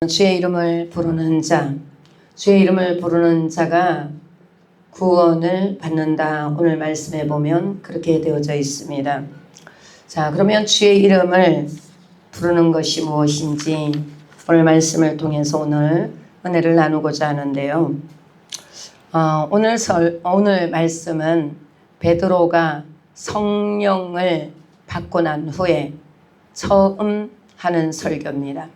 주의 이름을 부르는 자, 주의 이름을 부르는 자가 구원을 받는다. 오늘 말씀에 보면 그렇게 되어져 있습니다. 자, 그러면 주의 이름을 부르는 것이 무엇인지 오늘 말씀을 통해서 오늘 은혜를 나누고자 하는데요. 오늘 말씀은 베드로가 성령을 받고 난 후에 처음 하는 설교입니다.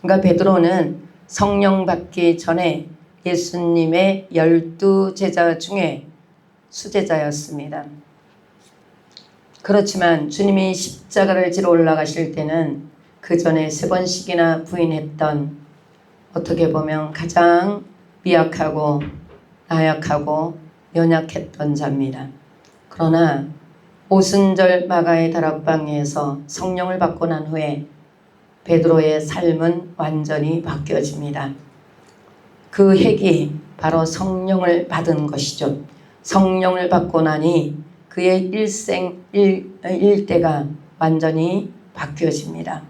그러니까 베드로는 성령 받기 전에 예수님의 12제자 중에 수제자였습니다. 그렇지만 주님이 십자가를 지러 올라가실 때는 그 전에 3번씩이나 부인했던, 어떻게 보면 가장 미약하고 나약하고 연약했던 자입니다. 그러나 오순절 마가의 다락방에서 성령을 받고 난 후에 베드로의 삶은 완전히 바뀌어집니다. 그 핵이 바로 성령을 받은 것이죠. 성령을 받고 나니 그의 일대가 완전히 바뀌어집니다.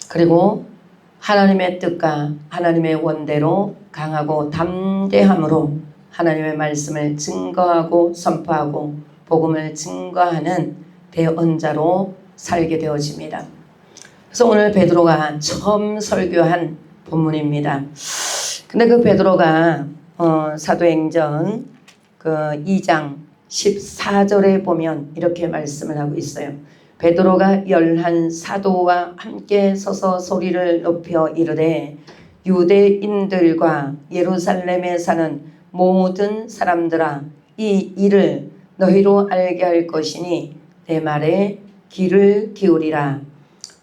그리고 하나님의 뜻과 하나님의 원대로 강하고 담대함으로 하나님의 말씀을 증거하고 선포하고 복음을 증거하는 대언자로 살게 되어집니다. 그래서 오늘 베드로가 처음 설교한 본문입니다. 근데 그 베드로가 사도행전 그 2장 14절에 보면 이렇게 말씀을 하고 있어요. 베드로가 11 사도와 함께 서서 소리를 높여 이르되 유대인들과 예루살렘에 사는 모든 사람들아, 이 일을 너희로 알게 할 것이니 내 말에 귀를 기울이라.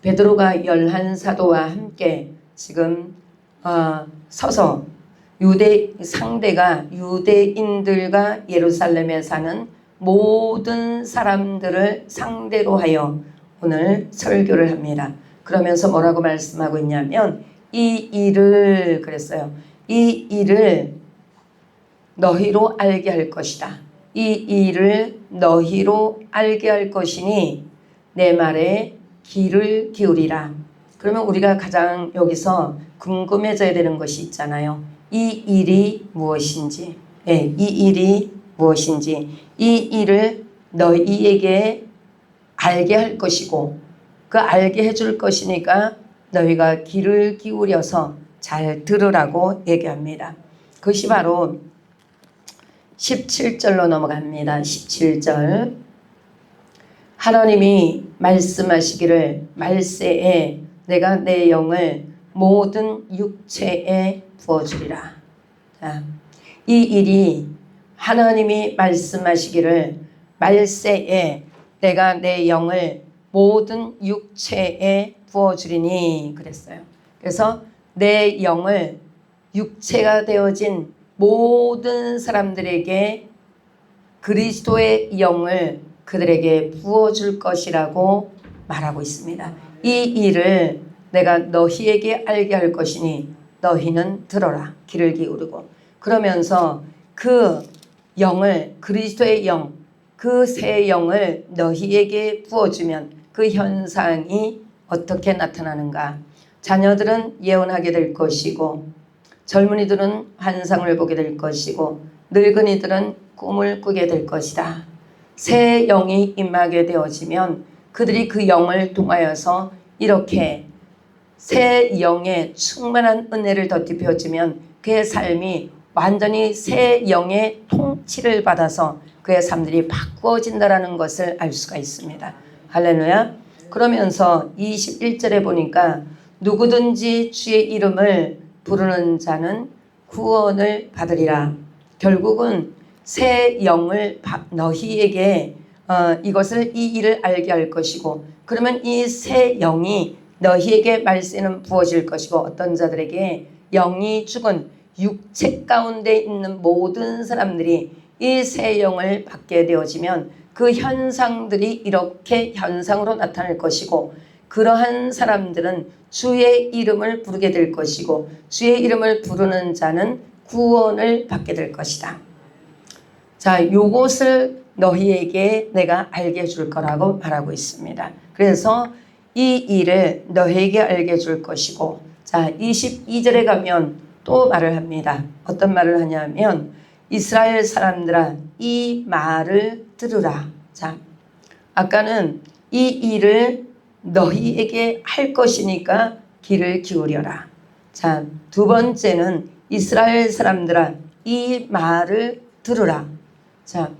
베드로가 11 사도와 함께 지금 서서 상대가 유대인들과 예루살렘에 사는 모든 사람들을 상대로 하여 오늘 설교를 합니다. 그러면서 뭐라고 말씀하고 있냐면 이 일을 그랬어요. 이 일을 너희로 알게 할 것이다. 이 일을 너희로 알게 할 것이니 내 말에 귀를 기울이라. 그러면 우리가 가장 여기서 궁금해져야 되는 것이 있잖아요. 이 일이 무엇인지, 이 일이 무엇인지, 이 일을 너희에게 알게 할 것이고 그 알게 해줄 것이니까 너희가 귀를 기울여서 잘 들으라고 얘기합니다. 그것이 바로 17절로 넘어갑니다. 17절. 하나님이 말씀하시기를 말세에 내가 내 영을 모든 육체에 부어주리라. 자, 이 일이 하나님이 말씀하시기를 말세에 내가 내 영을 모든 육체에 부어주리니 그랬어요. 그래서 내 영을 육체가 되어진 모든 사람들에게 그리스도의 영을 그들에게 부어줄 것이라고 말하고 있습니다. 이 일을 내가 너희에게 알게 할 것이니 너희는 들어라. 귀를 기울이고. 그러면서 그 영을, 그리스도의 영, 그 새 영을 너희에게 부어주면 그 현상이 어떻게 나타나는가. 자녀들은 예언하게 될 것이고 젊은이들은 환상을 보게 될 것이고 늙은이들은 꿈을 꾸게 될 것이다. 새 영이 임하게 되어지면 그들이 그 영을 통하여서 이렇게 새 영의 충만한 은혜를 덧입혀지면 그의 삶이 완전히 새 영의 통치를 받아서 그의 삶들이 바꾸어진다는 것을 알 수가 있습니다. 할렐루야. 그러면서 21절에 보니까 누구든지 주의 이름을 부르는 자는 구원을 받으리라. 결국은 새 영을 너희에게 이것을 이 일을 알게 할 것이고 그러면 이 새 영이 너희에게 말세는 부어질 것이고 어떤 자들에게 영이 죽은 육체 가운데 있는 모든 사람들이 이 새 영을 받게 되어지면 그 현상들이 이렇게 현상으로 나타날 것이고 그러한 사람들은 주의 이름을 부르게 될 것이고 주의 이름을 부르는 자는 구원을 받게 될 것이다. 자, 요것을 너희에게 내가 알게 해줄 거라고 말하고 있습니다. 그래서 이 일을 너희에게 알게 해줄 것이고, 자, 22절에 가면 또 말을 합니다. 어떤 말을 하냐면 이스라엘 사람들아 이 말을 들으라. 자, 아까는 이 일을 너희에게 할 것이니까 귀를 기울여라. 자, 두 번째는 이스라엘 사람들아 이 말을 들으라. 자,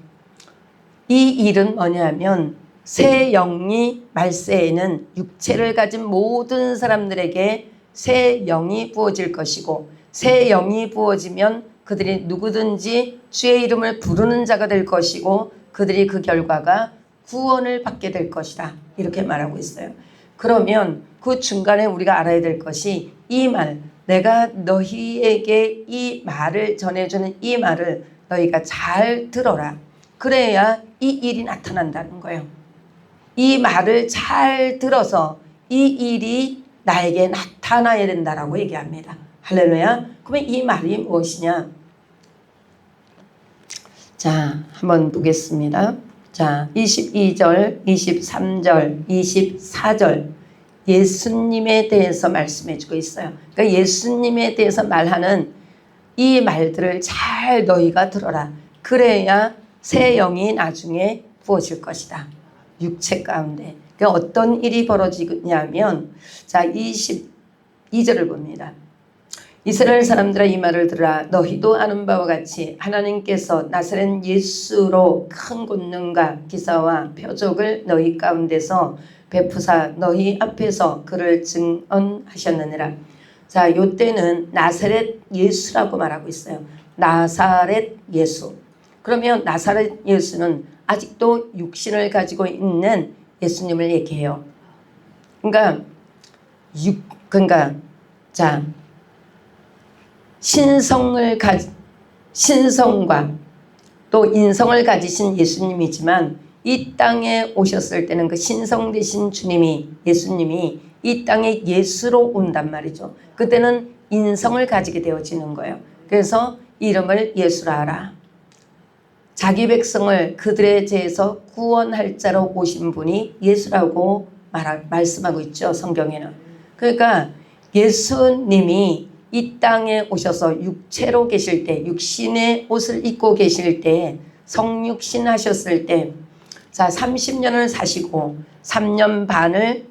이 일은 뭐냐면 새 영이 말세에는 육체를 가진 모든 사람들에게 새 영이 부어질 것이고, 새 영이 부어지면 그들이 누구든지 주의 이름을 부르는 자가 될 것이고, 그들이 그 결과가 구원을 받게 될 것이다. 이렇게 말하고 있어요. 그러면 그 중간에 우리가 알아야 될 것이 이 말, 내가 너희에게 이 말을 전해주는 이 말을 너희가 잘 들어라. 그래야 이 일이 나타난다는 거예요. 이 말을 잘 들어서 이 일이 나에게 나타나야 된다라고 얘기합니다. 할렐루야. 그러면 이 말이 무엇이냐? 자, 한번 보겠습니다. 자, 22절, 23절, 24절 예수님에 대해서 말씀해 주고 있어요. 그러니까 예수님에 대해서 말하는 이 말들을 잘 너희가 들어라. 그래야 새 영이 나중에 부어질 것이다. 육체 가운데. 그러니까 어떤 일이 벌어지냐면, 자, 22절을 봅니다. 이스라엘 사람들아 이 말을 들으라. 너희도 아는 바와 같이 하나님께서 나사렛 예수로 큰 권능과 기사와 표적을 너희 가운데서 베푸사 너희 앞에서 그를 증언하셨느니라. 자, 요때는 나사렛 예수라고 말하고 있어요. 나사렛 예수. 그러면 나사렛 예수는 아직도 육신을 가지고 있는 예수님을 얘기해요. 그러니까 자, 신성과 또 인성을 가지신 예수님이지만 이 땅에 오셨을 때는 그 신성 되신 주님이, 예수님이 이 땅에 예수로 온단 말이죠. 그때는 인성을 가지게 되어지는 거예요. 그래서 이름을 예수라 하라. 자기 백성을 그들의 죄에서 구원할 자로 오신 분이 예수라고 말씀하고 있죠. 성경에는. 그러니까 예수님이 이 땅에 오셔서 육체로 계실 때, 육신의 옷을 입고 계실 때, 성육신 하셨을 때, 자, 30년을 사시고 3년 반을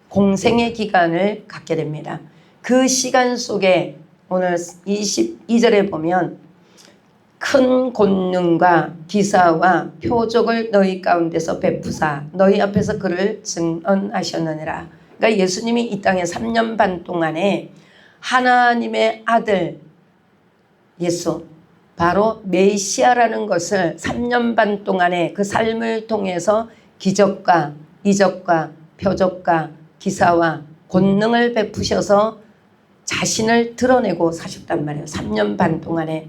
공생의 기간을 갖게 됩니다. 그 시간 속에 오늘 22절에 보면 큰 권능과 기사와 표적을 너희 가운데서 베푸사 너희 앞에서 그를 증언하셨느니라. 그러니까 예수님이 이 땅에 3년 반 동안에 하나님의 아들 예수, 바로 메시아라는 것을 3년 반 동안의 그 삶을 통해서 기적과 이적과 표적과 기사와 권능을 베푸셔서 자신을 드러내고 사셨단 말이에요. 3년 반 동안에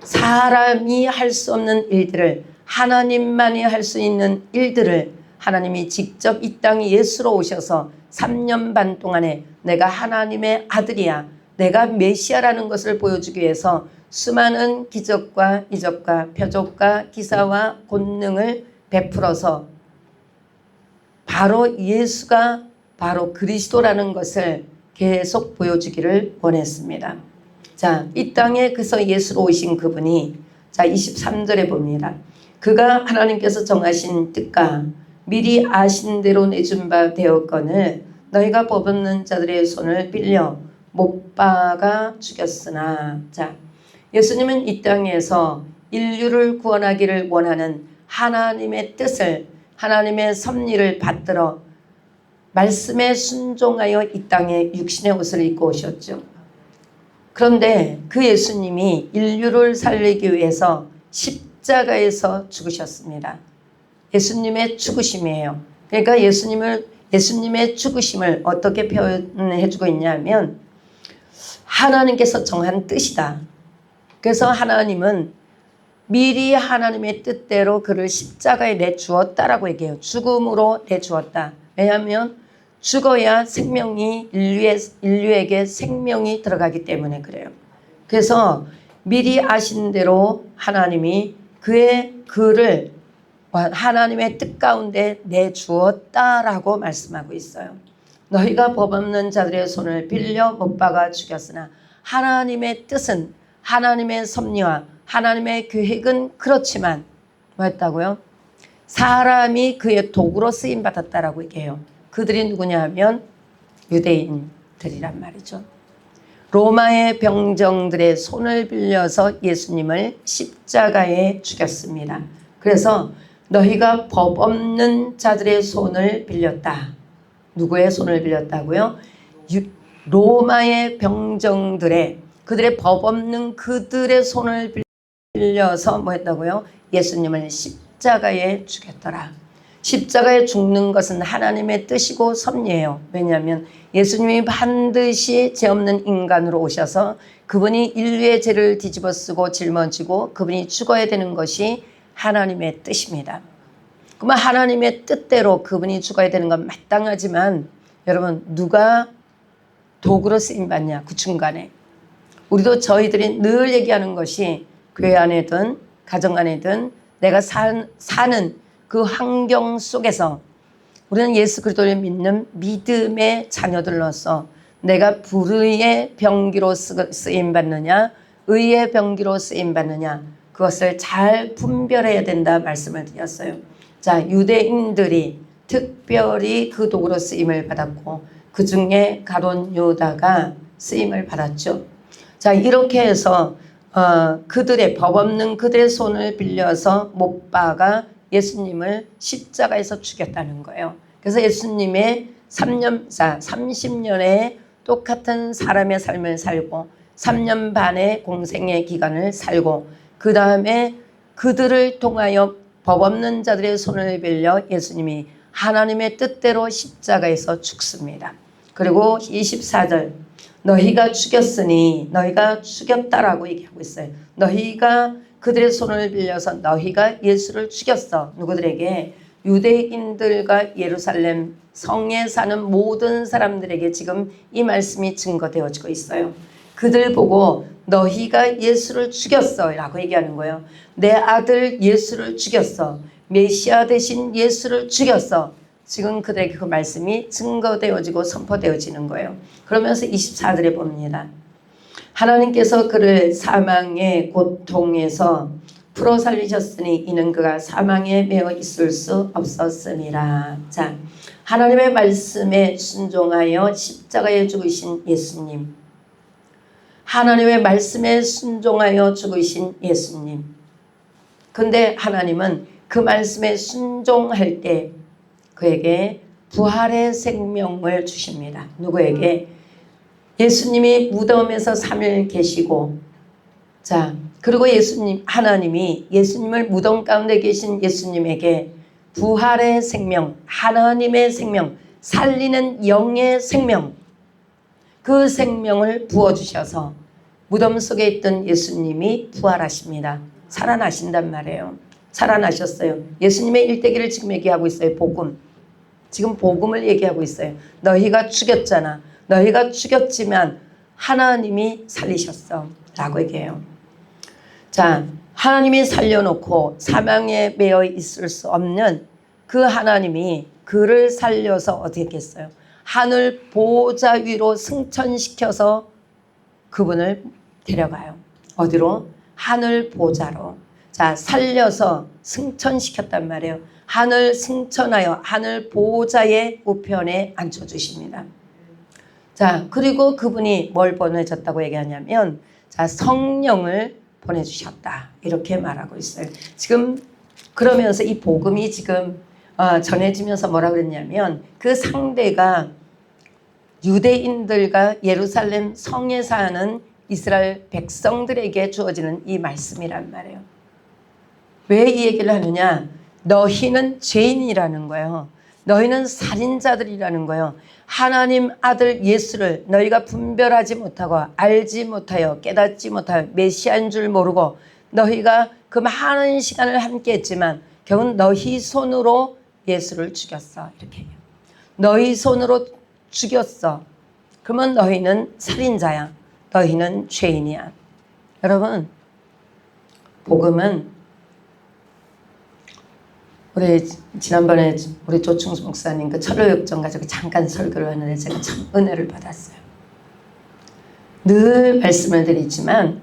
사람이 할 수 없는 일들을, 하나님만이 할 수 있는 일들을 하나님이 직접 이 땅에 예수로 오셔서 3년 반 동안에 내가 하나님의 아들이야, 내가 메시아라는 것을 보여주기 위해서 수많은 기적과 이적과 표적과 기사와 권능을 베풀어서 바로 예수가 바로 그리스도라는 것을 계속 보여주기를 원했습니다. 자, 이 땅에 그래서 예수로 오신 그분이, 자, 23절에 봅니다. 그가 하나님께서 정하신 뜻과 미리 아신 대로 내준 바 되었거늘 너희가 뽑는 자들의 손을 빌려 못 박아 죽였으나. 자, 예수님은 이 땅에서 인류를 구원하기를 원하는 하나님의 뜻을, 하나님의 섭리를 받들어 말씀에 순종하여 이 땅에 육신의 옷을 입고 오셨죠. 그런데 그 예수님이 인류를 살리기 위해서 십자가에서 죽으셨습니다. 예수님의 죽으심이에요. 그러니까 예수님의 죽으심을 어떻게 표현해 주고 있냐면 하나님께서 정한 뜻이다. 그래서 하나님은 미리 하나님의 뜻대로 그를 십자가에 내주었다라고 얘기해요. 죽음으로 내주었다. 왜냐하면 죽어야 생명이 인류에게 생명이 들어가기 때문에 그래요. 그래서 미리 아신 대로 하나님이 그의 글을 하나님의 뜻 가운데 내주었다라고 말씀하고 있어요. 너희가 법 없는 자들의 손을 빌려 못 박아 죽였으나 하나님의 뜻은, 하나님의 섭리와 하나님의 계획은 그렇지만 뭐였다고요? 사람이 그의 도구로 쓰임 받았다라고 얘기해요. 그들이 누구냐 하면 유대인들이란 말이죠. 로마의 병정들의 손을 빌려서 예수님을 십자가에 죽였습니다. 그래서 너희가 법 없는 자들의 손을 빌렸다. 누구의 손을 빌렸다고요? 로마의 병정들의, 그들의 법 없는 그들의 손을 빌려서 뭐 했다고요? 예수님을 십자가에 죽였더라. 십자가에 죽는 것은 하나님의 뜻이고 섭리예요. 왜냐하면 예수님이 반드시 죄 없는 인간으로 오셔서 그분이 인류의 죄를 뒤집어 쓰고 짊어지고 그분이 죽어야 되는 것이 하나님의 뜻입니다. 그러면 하나님의 뜻대로 그분이 죽어야 되는 건 마땅하지만 여러분, 누가 도구로 쓰임받냐? 그 중간에 우리도 저희들이 늘 얘기하는 것이 교회 안에든 가정 안에든 내가 사는 그 환경 속에서 우리는 예수 그리스도를 믿는 믿음의 자녀들로서 내가 불의의 병기로 쓰임받느냐 의의 병기로 쓰임받느냐, 그것을 잘 분별해야 된다 말씀을 드렸어요. 자, 유대인들이 특별히 그 도구로 쓰임을 받았고 그 중에 가룟 유다가 쓰임을 받았죠. 자, 이렇게 해서 그들의 법 없는 그들의 손을 빌려서 못 박아 예수님을 십자가에서 죽였다는 거예요. 그래서 예수님의 30년의 똑같은 사람의 삶을 살고 3년 반의 공생의 기간을 살고 그 다음에 그들을 통하여 법 없는 자들의 손을 빌려 예수님이 하나님의 뜻대로 십자가에서 죽습니다. 그리고 24절 너희가 죽였으니, 너희가 죽였다라고 얘기하고 있어요. 너희가 그들의 손을 빌려서 너희가 예수를 죽였어. 누구들에게? 유대인들과 예루살렘 성에 사는 모든 사람들에게 지금 이 말씀이 증거되어지고 있어요. 그들 보고 너희가 예수를 죽였어 라고 얘기하는 거예요. 내 아들 예수를 죽였어. 메시아 대신 예수를 죽였어. 지금 그들에게 그 말씀이 증거되어지고 선포되어지는 거예요. 그러면서 24절에 봅니다. 하나님께서 그를 사망의 고통에서 풀어 살리셨으니 이는 그가 사망에 매어 있을 수 없었음이라. 자, 하나님의 말씀에 순종하여 십자가에 죽으신 예수님, 하나님의 말씀에 순종하여 죽으신 예수님. 근데 하나님은 그 말씀에 순종할 때 그에게 부활의 생명을 주십니다. 누구에게? 예수님이 무덤에서 3일 계시고, 자, 그리고 하나님이 예수님을 무덤 가운데 계신 예수님에게 부활의 생명, 하나님의 생명, 살리는 영의 생명, 그 생명을 부어주셔서 무덤 속에 있던 예수님이 부활하십니다. 살아나신단 말이에요. 살아나셨어요. 예수님의 일대기를 지금 얘기하고 있어요. 복음. 지금 복음을 얘기하고 있어요. 너희가 죽였잖아. 너희가 죽였지만 하나님이 살리셨어 라고 얘기해요. 자, 하나님이 살려놓고 사망에 매여 있을 수 없는 그 하나님이 그를 살려서 어떻게 했겠어요? 하늘 보좌 위로 승천시켜서 그분을 데려가요. 어디로? 하늘 보좌로. 자, 살려서 승천시켰단 말이에요. 하늘 승천하여 하늘 보좌의 우편에 앉혀주십니다. 자, 그리고 그분이 뭘 보내줬다고 얘기하냐면, 자, 성령을 보내주셨다. 이렇게 말하고 있어요. 지금 그러면서 이 복음이 지금 전해지면서 뭐라 그랬냐면, 그 상대가 유대인들과 예루살렘 성에 사는 이스라엘 백성들에게 주어지는 이 말씀이란 말이에요. 왜 이 얘기를 하느냐? 너희는 죄인이라는 거예요. 너희는 살인자들이라는 거예요. 하나님 아들 예수를 너희가 분별하지 못하고 알지 못하여 깨닫지 못하여 메시아인 줄 모르고 너희가 그 많은 시간을 함께 했지만 결국 너희 손으로 예수를 죽였어. 이렇게 해요. 너희 손으로 죽였어. 그러면 너희는 살인자야. 너희는 죄인이야. 여러분, 복음은 우리 지난번에 우리 조충수 목사님 그 철로역정 가지고 잠깐 설교를 하는데 제가 참 은혜를 받았어요. 늘 말씀을 드리지만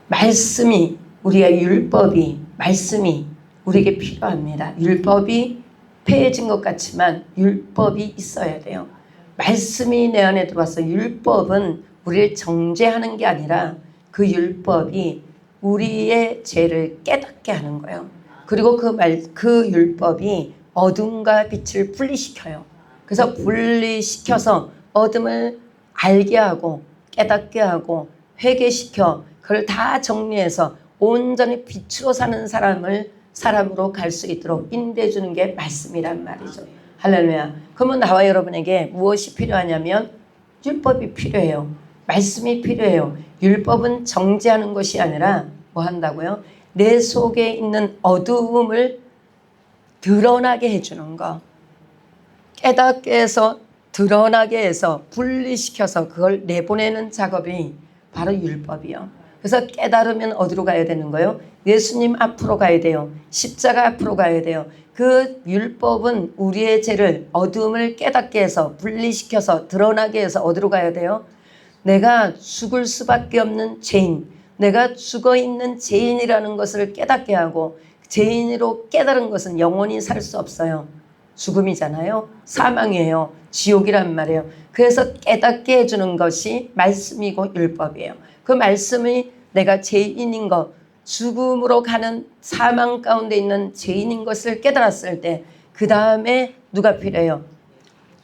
말씀이 우리의 율법이 말씀이 우리에게 필요합니다. 율법이 폐해진 것 같지만 율법이 있어야 돼요. 말씀이 내 안에 들어와서 율법은 우리를 정죄하는 게 아니라 그 율법이 우리의 죄를 깨닫게 하는 거예요. 그리고 그 율법이 어둠과 빛을 분리시켜요. 그래서 분리시켜서 어둠을 알게 하고 깨닫게 하고 회개시켜 그걸 다 정리해서 온전히 빛으로 사는 사람으로 갈 수 있도록 인도해 주는 게 말씀이란 말이죠. 할렐루야. 그러면 나와 여러분에게 무엇이 필요하냐면 율법이 필요해요. 말씀이 필요해요. 율법은 정죄하는 것이 아니라 뭐 한다고요? 내 속에 있는 어두움을 드러나게 해주는 거. 깨닫게 해서 드러나게 해서 분리시켜서 그걸 내보내는 작업이 바로 율법이요. 그래서 깨달으면 어디로 가야 되는 거예요? 예수님 앞으로 가야 돼요. 십자가 앞으로 가야 돼요. 그 율법은 우리의 죄를 어둠을 깨닫게 해서 분리시켜서 드러나게 해서 어디로 가야 돼요? 내가 죽을 수밖에 없는 죄인, 내가 죽어있는 죄인이라는 것을 깨닫게 하고 죄인으로 깨달은 것은 영원히 살 수 없어요. 죽음이잖아요. 사망이에요. 지옥이란 말이에요. 그래서 깨닫게 해주는 것이 말씀이고 율법이에요. 그 말씀이 내가 죄인인 것, 죽음으로 가는 사망 가운데 있는 죄인인 것을 깨달았을 때 그 다음에 누가 필요해요?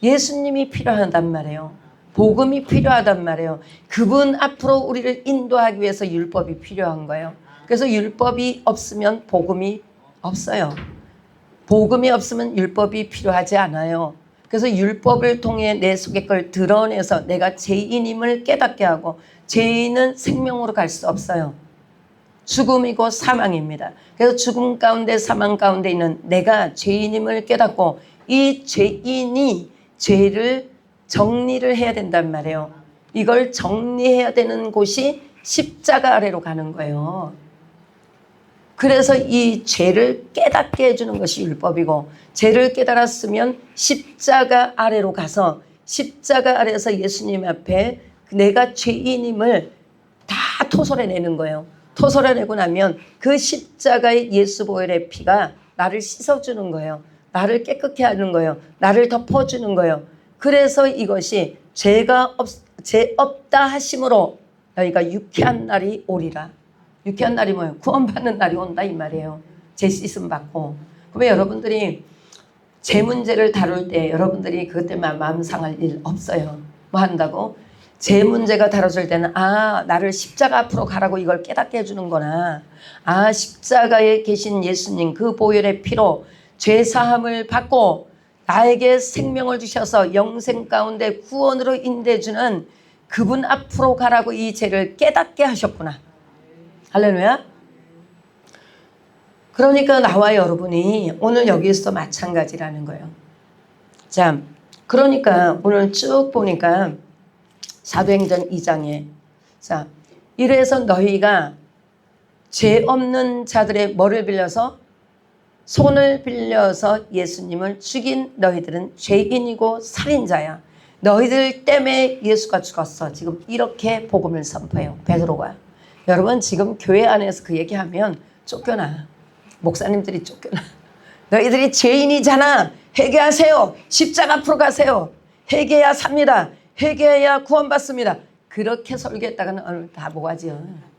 예수님이 필요하단 말이에요. 복음이 필요하단 말이에요. 그분 앞으로 우리를 인도하기 위해서 율법이 필요한 거예요. 그래서 율법이 없으면 복음이 없어요. 복음이 없으면 율법이 필요하지 않아요. 그래서 율법을 통해 내 속의 걸 드러내서 내가 죄인임을 깨닫게 하고 죄인은 생명으로 갈 수 없어요. 죽음이고 사망입니다. 그래서 죽음 가운데 사망 가운데 있는 내가 죄인임을 깨닫고 이 죄인이 죄를 정리를 해야 된단 말이에요. 이걸 정리해야 되는 곳이 십자가 아래로 가는 거예요. 그래서 이 죄를 깨닫게 해주는 것이 율법이고 죄를 깨달았으면 십자가 아래로 가서 십자가 아래에서 예수님 앞에 내가 죄인임을 다 토설해내는 거예요. 토설해내고 나면 그 십자가의 예수 보혈의 피가 나를 씻어주는 거예요. 나를 깨끗게 하는 거예요. 나를 덮어주는 거예요. 그래서 이것이 죄 없다 하심으로 너희가 유쾌한 날이 오리라. 유쾌한 날이 뭐예요? 구원받는 날이 온다 이 말이에요. 죄 씻음 받고. 그러면 여러분들이 죄 문제를 다룰 때 여러분들이 그것 때문에 마음 상할 일 없어요. 뭐 한다고? 죄 문제가 다뤄질 때는 나를 십자가 앞으로 가라고 이걸 깨닫게 해주는구나. 십자가에 계신 예수님 그 보혈의 피로 죄 사함을 받고 나에게 생명을 주셔서 영생 가운데 구원으로 인도해주는 그분 앞으로 가라고 이 죄를 깨닫게 하셨구나. 할렐루야. 그러니까 나와 여러분이 오늘 여기서 마찬가지라는 거예요. 자, 그러니까 오늘 쭉 보니까 사도행전 2장에 자, 이래서 너희가 죄 없는 자들의 뭐를 빌려서 손을 빌려서 예수님을 죽인 너희들은 죄인이고 살인자야. 너희들 때문에 예수가 죽었어. 지금 이렇게 복음을 선포해요. 베드로가. 여러분 지금 교회 안에서 그 얘기하면 쫓겨나. 목사님들이 쫓겨나. 너희들이 죄인이잖아. 회개하세요. 십자가 앞으로 가세요. 회개해야 삽니다. 회개해야 구원받습니다. 그렇게 설교했다가는 오늘 다 뭐하지요.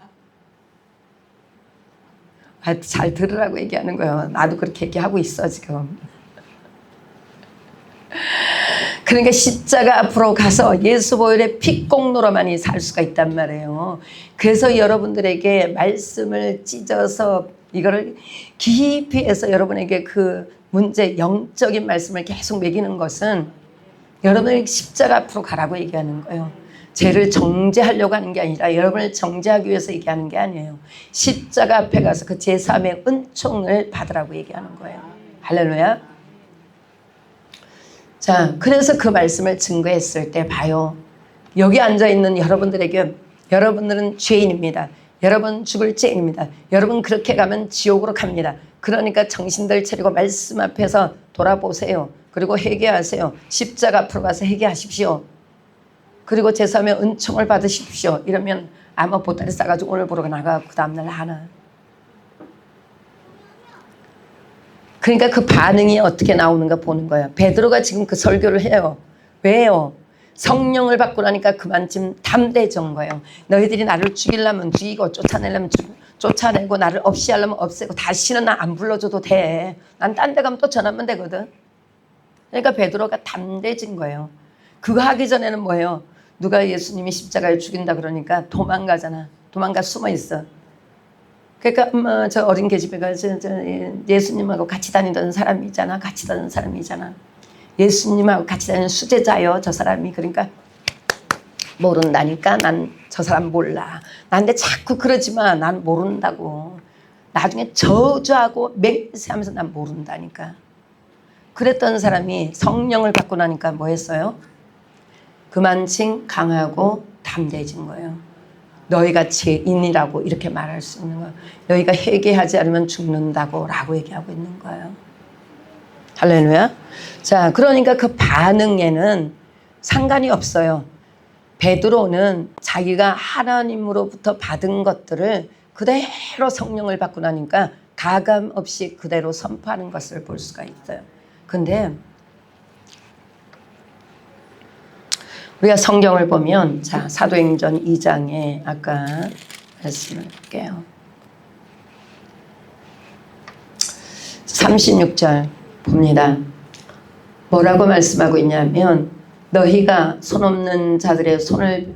잘 들으라고 얘기하는 거예요. 나도 그렇게 얘기하고 있어 지금. 그러니까 십자가 앞으로 가서 예수 보혈의 피공로로만이 살 수가 있단 말이에요. 그래서 여러분들에게 말씀을 찢어서 이거를 깊이 해서 여러분에게 그 문제 영적인 말씀을 계속 매기는 것은 여러분에게 십자가 앞으로 가라고 얘기하는 거예요. 죄를 정죄하려고 하는 게 아니라 여러분을 정죄하기 위해서 얘기하는 게 아니에요. 십자가 앞에 가서 그 제3의 은총을 받으라고 얘기하는 거예요. 할렐루야. 자, 그래서 그 말씀을 증거했을 때 봐요. 여기 앉아있는 여러분들에게 여러분들은 죄인입니다. 여러분 죽을 죄인입니다. 여러분 그렇게 가면 지옥으로 갑니다. 그러니까 정신들 차리고 말씀 앞에서 돌아보세요. 그리고 회개하세요. 십자가 앞으로 가서 회개하십시오. 그리고 제사하면 은총을 받으십시오. 이러면 아마 보따리 싸가지고 오늘 보러 나가고 그 다음날 하나. 그러니까 그 반응이 어떻게 나오는가 보는 거예요. 베드로가 지금 그 설교를 해요. 왜요? 성령을 받고 나니까 그만큼 담대해진 거예요. 너희들이 나를 죽이려면 죽이고 쫓아내려면 쫓아내고 나를 없이 하려면 없애고 다시는 나 안 불러줘도 돼. 난 딴 데 가면 또 전하면 되거든. 그러니까 베드로가 담대해진 거예요. 그거 하기 전에는 뭐예요? 누가 예수님이 십자가에 죽인다 그러니까 도망가잖아. 도망가 숨어 있어. 그러니까 저 어린 계집애가 예수님하고 같이 다니던 사람이잖아. 같이 다니는 사람이잖아. 예수님하고 같이 다니는 수제자요. 저 사람이. 그러니까 모른다니까. 난 저 사람 몰라. 나한테 자꾸 그러지만 난 모른다고. 나중에 저주하고 맹세하면서 난 모른다니까. 그랬던 사람이 성령을 받고 나니까 뭐 했어요? 그만큼 강하고 담대해진 거예요. 너희가 죄인이라고 이렇게 말할 수 있는 거예요. 너희가 회개하지 않으면 죽는다고 라고 얘기하고 있는 거예요. 할렐루야. 자, 그러니까 그 반응에는 상관이 없어요. 베드로는 자기가 하나님으로부터 받은 것들을 그대로 성령을 받고 나니까 가감 없이 그대로 선포하는 것을 볼 수가 있어요. 근데 우리가 성경을 보면 자 사도행전 2장에 아까 말씀을 볼게요. 36절 봅니다. 뭐라고 말씀하고 있냐면 너희가 손 없는 자들의 손을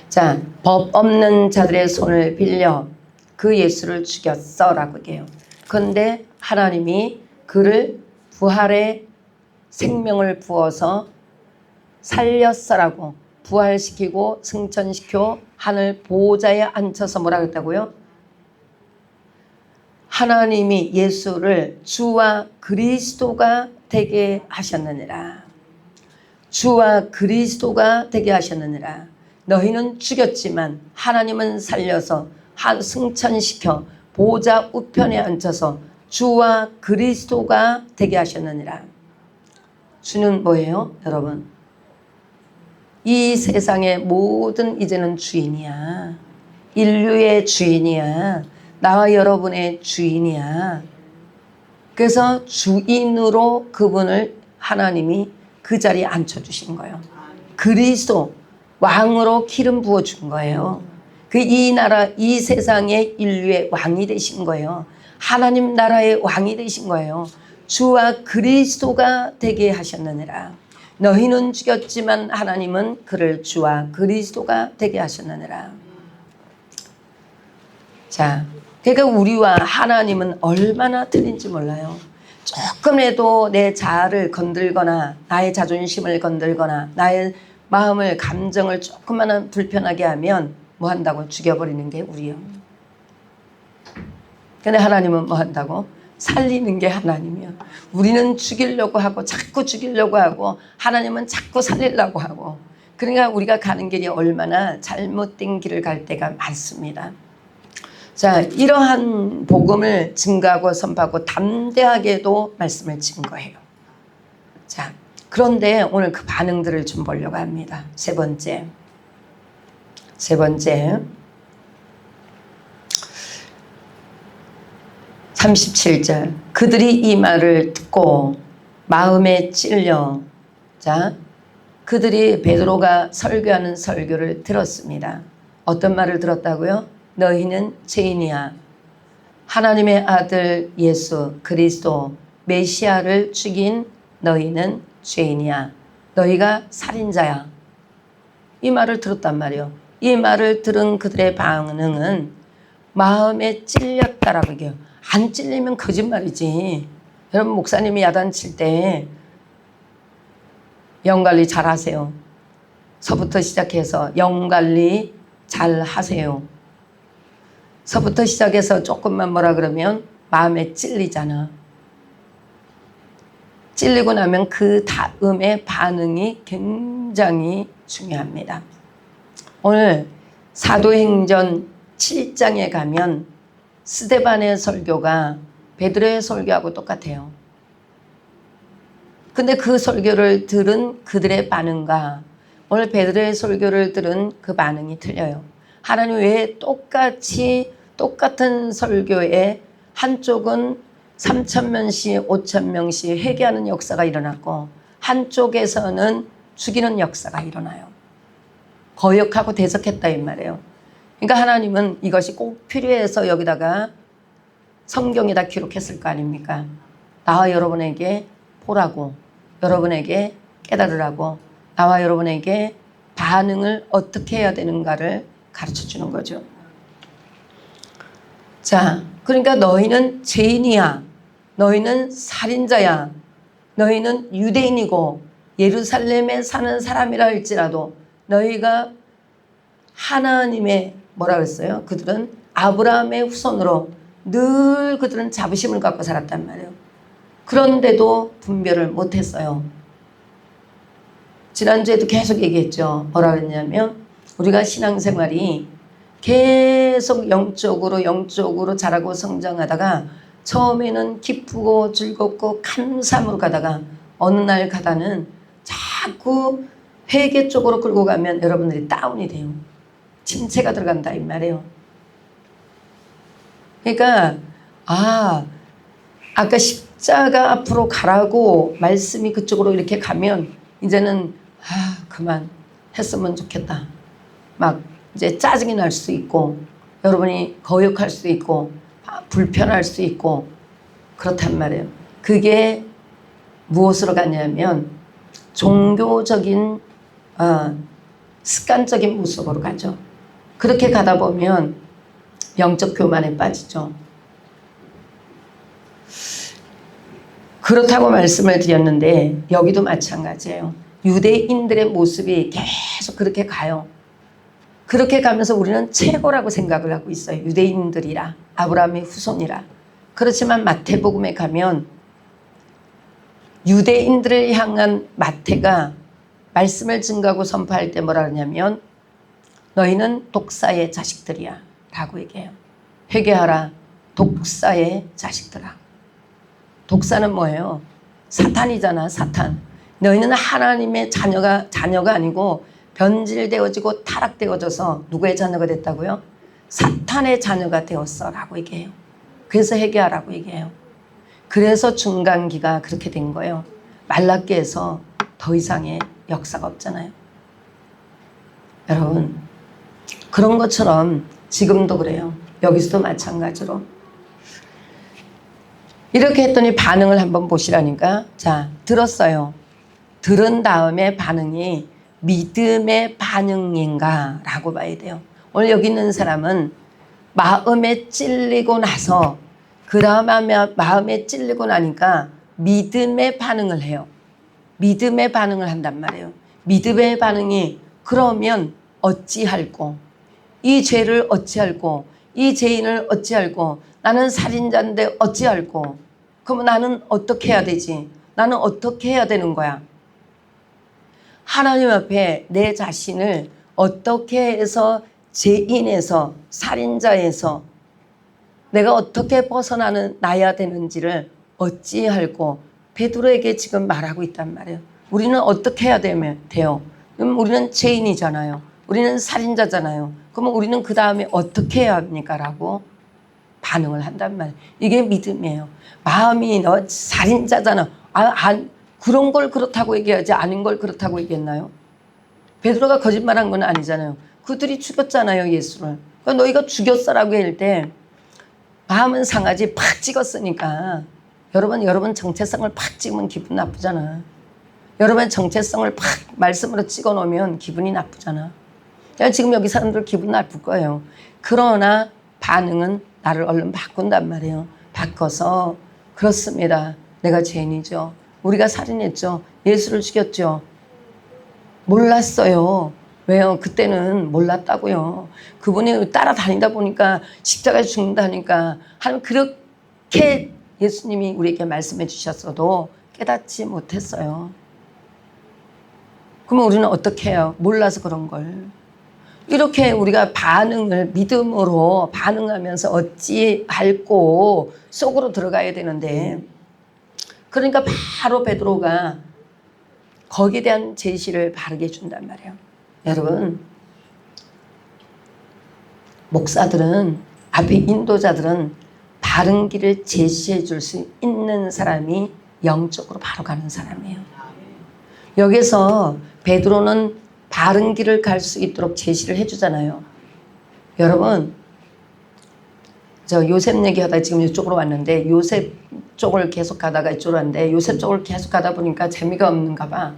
자, 법 없는 자들의 손을 빌려 그 예수를 죽였어 라고 얘기해요. 그런데 하나님이 그를 부활의 생명을 부어서 살렸어라고 부활시키고 승천시켜 하늘 보호자에 앉혀서 뭐라 그랬다고요? 하나님이 예수를 주와 그리스도가 되게 하셨느니라. 주와 그리스도가 되게 하셨느니라. 너희는 죽였지만 하나님은 살려서 승천시켜 보호자 우편에 앉혀서 주와 그리스도가 되게 하셨느니라. 주는 뭐예요, 여러분? 이 세상의 모든 이제는 주인이야. 인류의 주인이야. 나와 여러분의 주인이야. 그래서 주인으로 그분을 하나님이 그 자리에 앉혀주신 거예요. 그리스도 왕으로 기름 부어준 거예요. 그 이 나라 이 세상의 인류의 왕이 되신 거예요. 하나님 나라의 왕이 되신 거예요. 주와 그리스도가 되게 하셨느니라. 너희는 죽였지만 하나님은 그를 주와 그리스도가 되게 하셨느니라. 자, 그러니까 우리와 하나님은 얼마나 틀린지 몰라요. 조금이라도 내 자아를 건들거나 나의 자존심을 건들거나 나의 마음을 감정을 조금만 불편하게 하면 뭐 한다고? 죽여버리는 게 우리요. 근데 하나님은 뭐 한다고? 살리는 게 하나님이요. 우리는 죽이려고 하고 자꾸 죽이려고 하고 하나님은 자꾸 살리려고 하고. 그러니까 우리가 가는 길이 얼마나 잘못된 길을 갈 때가 많습니다. 자, 이러한 복음을 증거하고 선포하고 담대하게도 말씀을 증거해요. 자, 그런데 오늘 그 반응들을 좀 보려고 합니다. 세 번째 37절 그들이 이 말을 듣고 마음에 찔려 자 그들이 베드로가 설교하는 설교를 들었습니다. 어떤 말을 들었다고요? 너희는 죄인이야. 하나님의 아들 예수 그리스도 메시아를 죽인 너희는 죄인이야. 너희가 살인자야. 이 말을 들었단 말이에요. 이 말을 들은 그들의 반응은 마음에 찔렸다라고 얘기해요. 안 찔리면 거짓말이지. 여러분 목사님이 야단칠 때 영관리 잘 하세요. 서부터 시작해서 영관리 잘 하세요. 서부터 시작해서 조금만 뭐라 그러면 마음에 찔리잖아. 찔리고 나면 그 다음에 반응이 굉장히 중요합니다. 오늘 사도행전 7장에 가면 스데반의 설교가 베드로의 설교하고 똑같아요. 근데 그 설교를 들은 그들의 반응과 오늘 베드로의 설교를 들은 그 반응이 틀려요. 하나님 왜 똑같은 설교에 한쪽은 3,000명씩 5,000명씩 회개하는 역사가 일어났고 한쪽에서는 죽이는 역사가 일어나요. 거역하고 대적했다 이 말이에요. 그러니까 하나님은 이것이 꼭 필요해서 여기다가 성경에다 기록했을 거 아닙니까? 나와 여러분에게 보라고, 여러분에게 깨달으라고, 나와 여러분에게 반응을 어떻게 해야 되는가를 가르쳐 주는 거죠. 자, 그러니까 너희는 죄인이야. 너희는 살인자야. 너희는 유대인이고 예루살렘에 사는 사람이라 할지라도 너희가 하나님의 뭐라 그랬어요? 그들은 아브라함의 후손으로 늘 그들은 자부심을 갖고 살았단 말이에요. 그런데도 분별을 못했어요. 지난주에도 계속 얘기했죠. 뭐라 그랬냐면 우리가 신앙생활이 계속 영적으로 자라고 성장하다가 처음에는 기쁘고 즐겁고 감사함으로 가다가 어느 날 가다는 자꾸 회개 쪽으로 끌고 가면 여러분들이 다운이 돼요. 침체가 들어간다 이 말이에요. 그러니까 아까 십자가 앞으로 가라고 말씀이 그쪽으로 이렇게 가면 이제는 그만 했으면 좋겠다. 막 이제 짜증이 날 수 있고 여러분이 거역할 수 있고 불편할 수 있고 그렇단 말이에요. 그게 무엇으로 가냐면 종교적인 습관적인 모습으로 가죠. 그렇게 가다 보면 영적 교만에 빠지죠. 그렇다고 말씀을 드렸는데 여기도 마찬가지예요. 유대인들의 모습이 계속 그렇게 가요. 그렇게 가면서 우리는 최고라고 생각을 하고 있어요. 유대인들이라, 아브라함의 후손이라. 그렇지만 마태복음에 가면 유대인들을 향한 마태가 말씀을 증거하고 선포할 때 뭐라 그러냐면 너희는 독사의 자식들이야 라고 얘기해요. 회개하라 독사의 자식들아. 독사는 뭐예요? 사탄이잖아. 사탄. 너희는 하나님의 자녀가 아니고 변질되어지고 타락되어져서 누구의 자녀가 됐다고요? 사탄의 자녀가 되었어 라고 얘기해요. 그래서 회개하라고 얘기해요. 그래서 중간기가 그렇게 된 거예요. 말라기에서 더 이상의 역사가 없잖아요. 여러분 그런 것처럼 지금도 그래요. 여기서도 마찬가지로. 이렇게 했더니 반응을 한번 보시라니까. 자, 들었어요. 들은 다음에 반응이 믿음의 반응인가 라고 봐야 돼요. 오늘 여기 있는 사람은 마음에 찔리고 나서 그 다음에 마음에 찔리고 나니까 믿음의 반응을 해요. 믿음의 반응을 한단 말이에요. 믿음의 반응이 그러면 어찌할꼬 이 죄를 어찌할꼬 이 죄인을 어찌할꼬 나는 살인자인데 어찌할꼬 그럼 나는 어떻게 해야 되지? 나는 어떻게 해야 되는 거야? 하나님 앞에 내 자신을 어떻게 해서 죄인에서 살인자에서 내가 어떻게 벗어나야 되는지를 어찌할꼬 베드로에게 지금 말하고 있단 말이에요. 우리는 어떻게 해야 돼요? 그럼 우리는 죄인이잖아요. 우리는 살인자잖아요. 그러면 우리는 그 다음에 어떻게 해야 합니까? 라고 반응을 한단 말이에요. 이게 믿음이에요. 마음이 너 살인자잖아. 그런 걸 그렇다고 얘기하지 아닌 걸 그렇다고 얘기했나요? 베드로가 거짓말한 건 아니잖아요. 그들이 죽였잖아요. 예수를. 그러니까 너희가 죽였어라고 할 때 마음은 상하지 팍 찍었으니까 여러분 정체성을 팍 찍으면 기분 나쁘잖아. 여러분 정체성을 팍 말씀으로 찍어 놓으면 기분이 나쁘잖아. 지금 여기 사람들 기분 나쁠 거예요. 그러나 반응은 나를 얼른 바꾼단 말이에요. 바꿔서 그렇습니다. 내가 죄인이죠. 우리가 살인했죠. 예수를 죽였죠. 몰랐어요. 왜요? 그때는 몰랐다고요. 그분이 따라다니다 보니까 십자가에 죽는다니까 하나님 그렇게 예수님이 우리에게 말씀해 주셨어도 깨닫지 못했어요. 그러면 우리는 어떻게 해요? 몰라서 그런 걸. 이렇게 우리가 반응을 믿음으로 반응하면서 어찌할꼬 속으로 들어가야 되는데, 그러니까 바로 베드로가 거기에 대한 제시를 바르게 준단 말이에요. 여러분, 목사들은, 앞에 인도자들은 바른 길을 제시해 줄 수 있는 사람이 영적으로 바로 가는 사람이에요. 여기서 베드로는 바른 길을 갈 수 있도록 제시를 해주잖아요. 여러분, 저 요셉 얘기하다가 지금 이쪽으로 왔는데, 요셉 쪽을 계속 가다가 이쪽으로 왔는데, 요셉 쪽을 계속 가다 보니까 재미가 없는가 봐.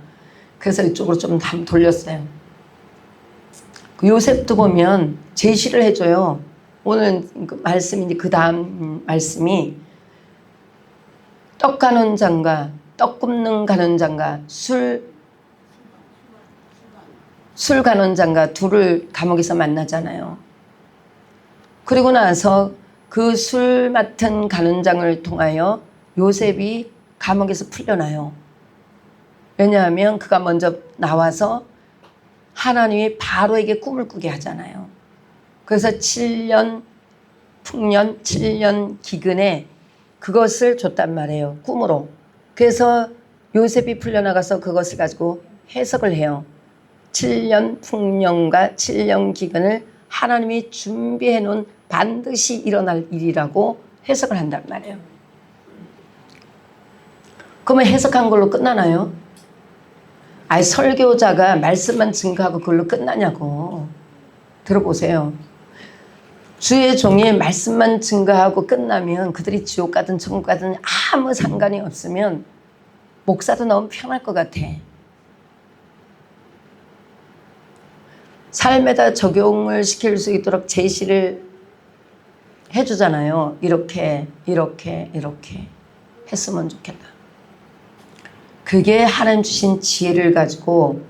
그래서 이쪽으로 좀 돌렸어요. 그 요셉도 보면 제시를 해줘요. 오늘 그 말씀이, 그 다음 말씀이 떡 가는 장과 떡 굽는 가는 장과 술 가는 장과 둘을 감옥에서 만나잖아요. 그리고 나서 그 술 맡은 가는 장을 통하여 요셉이 감옥에서 풀려나요. 왜냐하면 그가 먼저 나와서 하나님이 바로에게 꿈을 꾸게 하잖아요. 그래서 7년 풍년 7년 기근에 그것을 줬단 말이에요. 꿈으로. 그래서 요셉이 풀려나가서 그것을 가지고 해석을 해요. 7년 풍년과 7년 기근을 하나님이 준비해 놓은 반드시 일어날 일이라고 해석을 한단 말이에요. 그러면 해석한 걸로 끝나나요? 아니, 설교자가 말씀만 증거하고 그걸로 끝나냐고. 들어보세요. 주의 종이 말씀만 증거하고 끝나면 그들이 지옥 가든 천국 가든 아무 상관이 없으면 목사도 너무 편할 것 같아. 삶에다 적용을 시킬 수 있도록 제시를 해주잖아요. 이렇게 했으면 좋겠다. 그게 하나님 주신 지혜를 가지고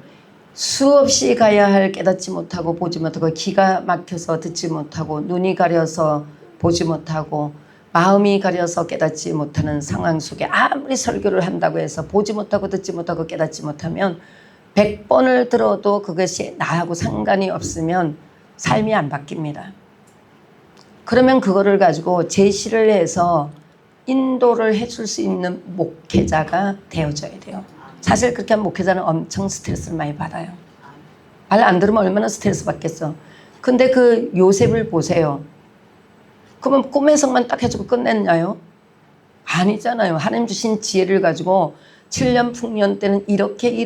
수없이 가야 할 깨닫지 못하고 보지 못하고, 귀가 막혀서 듣지 못하고, 눈이 가려서 보지 못하고, 마음이 가려서 깨닫지 못하는 상황 속에 아무리 설교를 한다고 해서 보지 못하고 듣지 못하고 깨닫지 못하면 100번을 들어도 그것이 나하고 상관이 없으면 삶이 안 바뀝니다. 그러면 그거를 가지고 제시를 해서 인도를 해줄 수 있는 목회자가 되어져야 돼요. 사실 그렇게 하면 목회자는 엄청 스트레스를 많이 받아요. 말 안 들으면 얼마나 스트레스 받겠어. 근데 그 요셉을 보세요. 그러면 꿈 해석만 딱 해주고 끝냈나요? 아니잖아요. 하나님 주신 지혜를 가지고 7년 풍년 때는 이렇게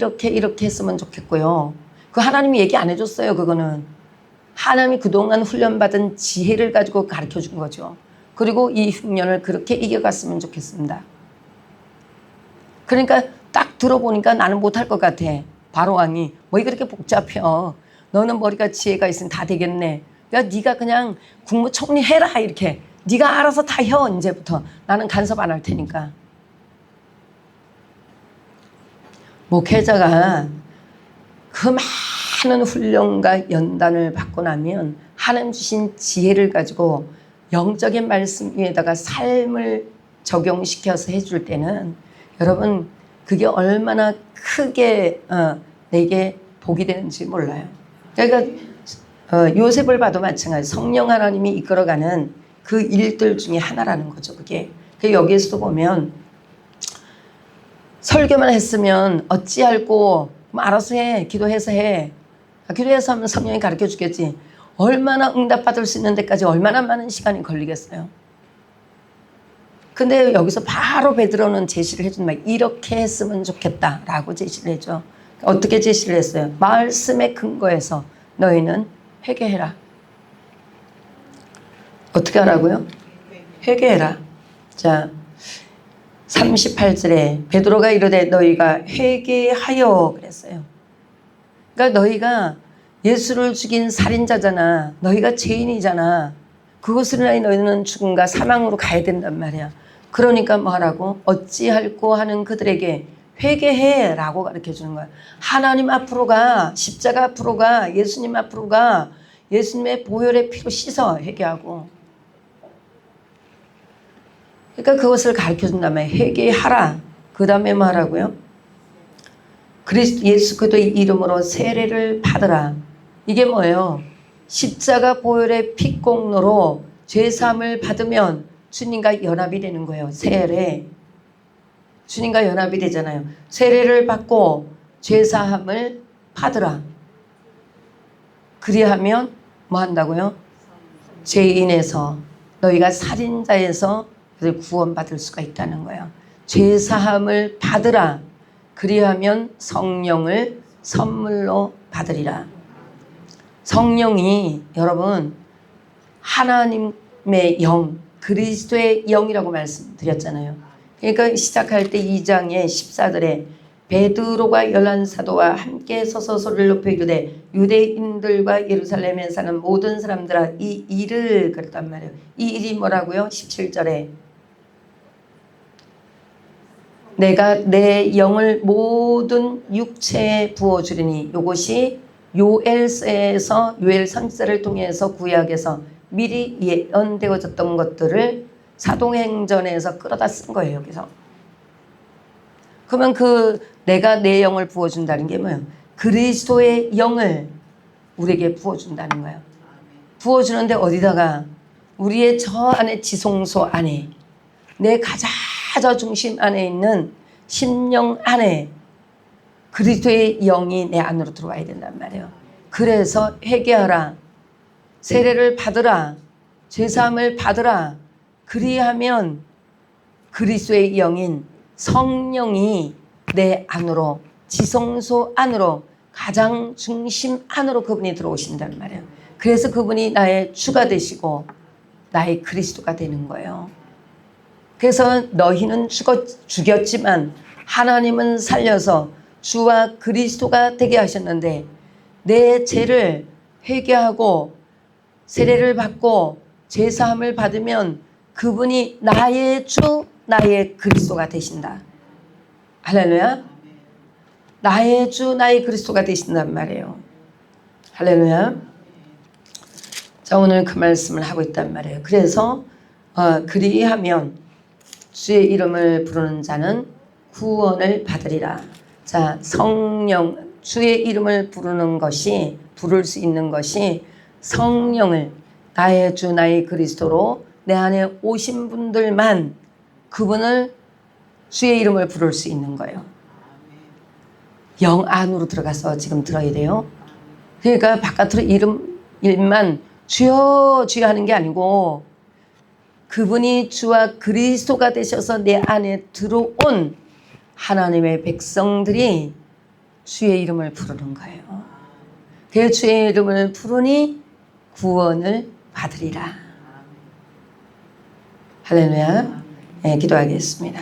했으면 좋겠고요. 그 하나님이 얘기 안 해줬어요. 그거는 하나님이 그동안 훈련받은 지혜를 가지고 가르쳐 준 거죠. 그리고 이 흉년을 그렇게 이겨갔으면 좋겠습니다. 그러니까 딱 들어보니까 나는 못할 것 같아. 바로왕이 뭐 그렇게 복잡해요. 너는 머리가 지혜가 있으면 다 되겠네. 그러니까 네가 그냥 국무총리 해라. 이렇게 네가 알아서 다 해. 이제부터 나는 간섭 안 할 테니까. 목회자가 그 많은 훈련과 연단을 받고 나면 하나님 주신 지혜를 가지고 영적인 말씀 위에다가 삶을 적용시켜서 해줄 때는 여러분 그게 얼마나 크게 내게 복이 되는지 몰라요. 그러니까 요셉을 봐도 마찬가지. 성령 하나님이 이끌어가는 그 일들 중에 하나라는 거죠. 그게. 여기에서도 보면 설교만 했으면 어찌할꼬 알아서 해. 기도해서 해. 기도해서 하면 성령이 가르쳐 주겠지. 얼마나 응답받을 수 있는 데까지 얼마나 많은 시간이 걸리겠어요. 근데 여기서 바로 베드로는 제시를 해준 말, 이렇게 했으면 좋겠다라고 제시를 해줘. 어떻게 제시를 했어요? 말씀에 근거해서 너희는 회개해라. 어떻게 하라고요? 회개해라. 자, 38절에 베드로가 이르되 너희가 회개하여 그랬어요. 그러니까 너희가 예수를 죽인 살인자잖아. 너희가 죄인이잖아. 그것으로 인하여 너희는 죽음과 사망으로 가야 된단 말이야. 그러니까 뭐하라고? 어찌할꼬 하는 그들에게 회개해 라고 가르쳐주는 거야. 하나님 앞으로 가. 십자가 앞으로 가. 예수님 앞으로 가. 예수님의 보혈의 피로 씻어. 회개하고. 그러니까 그것을 가르쳐준다면 회개하라. 그 그 다음에 말하고요. 예수 그리스도의 이름으로 세례를 받으라. 이게 뭐예요? 십자가 보혈의 피공로로 죄사함을 받으면 주님과 연합이 되는 거예요. 세례. 주님과 연합이 되잖아요. 세례를 받고 죄사함을 받으라. 그리하면 뭐 한다고요? 죄인에서 너희가 살인자에서 구원받을 수가 있다는 거예요. 죄사함을 받으라. 그리하면 성령을 선물로 받으리라. 성령이 여러분 하나님의 영, 그리스도의 영이라고 말씀드렸잖아요. 그러니까 시작할 때 2장의 14절에 베드로가 11사도와 함께 서서 소리를 높여 이르되 유대인들과 예루살렘에 사는 모든 사람들아 이 일을 그랬단 말이에요. 이 일이 뭐라고요? 17절에 내가 내 영을 모든 육체에 부어주리니 이것이 요엘서에서 요엘 선지자를 통해서 구약에서 미리 예언되어졌던 것들을 사도행전에서 끌어다 쓴 거예요. 여기서. 그러면 내가 내 영을 부어준다는 게 뭐예요? 그리스도의 영을 우리에게 부어준다는 거예요. 부어주는데 어디다가? 우리의 저 안에 지성소 안에 내 가장 중심 안에 있는 심령 안에 그리스도의 영이 내 안으로 들어와야 된단 말이에요. 그래서 회개하라. 세례를 받으라. 죄사함을 받으라. 그리하면 그리스도의 영인 성령이 내 안으로 지성소 안으로 가장 중심 안으로 그분이 들어오신단 말이에요. 그래서 그분이 나의 주가 되시고 나의 그리스도가 되는 거예요. 그래서 너희는 죽였지만 하나님은 살려서 주와 그리스도가 되게 하셨는데 내 죄를 회개하고 세례를 받고 죄사함을 받으면 그분이 나의 주, 나의 그리스도가 되신다. 할렐루야. 나의 주, 나의 그리스도가 되신단 말이에요. 할렐루야. 자, 오늘 그 말씀을 하고 있단 말이에요. 그래서 그리하면 주의 이름을 부르는 자는 구원을 받으리라. 자, 성령, 주의 이름을 부를 수 있는 것이 성령을 나의 주, 나의 그리스도로 내 안에 오신 분들만 그분을 주의 이름을 부를 수 있는 거예요. 영 안으로 들어가서 지금 들어야 돼요. 그러니까 바깥으로 이름만 주여 주여 하는 게 아니고 그분이 주와 그리스도가 되셔서 내 안에 들어온 하나님의 백성들이 주의 이름을 부르는 거예요. 그 주의 이름을 부르니 구원을 받으리라. 할렐루야. 네, 기도하겠습니다.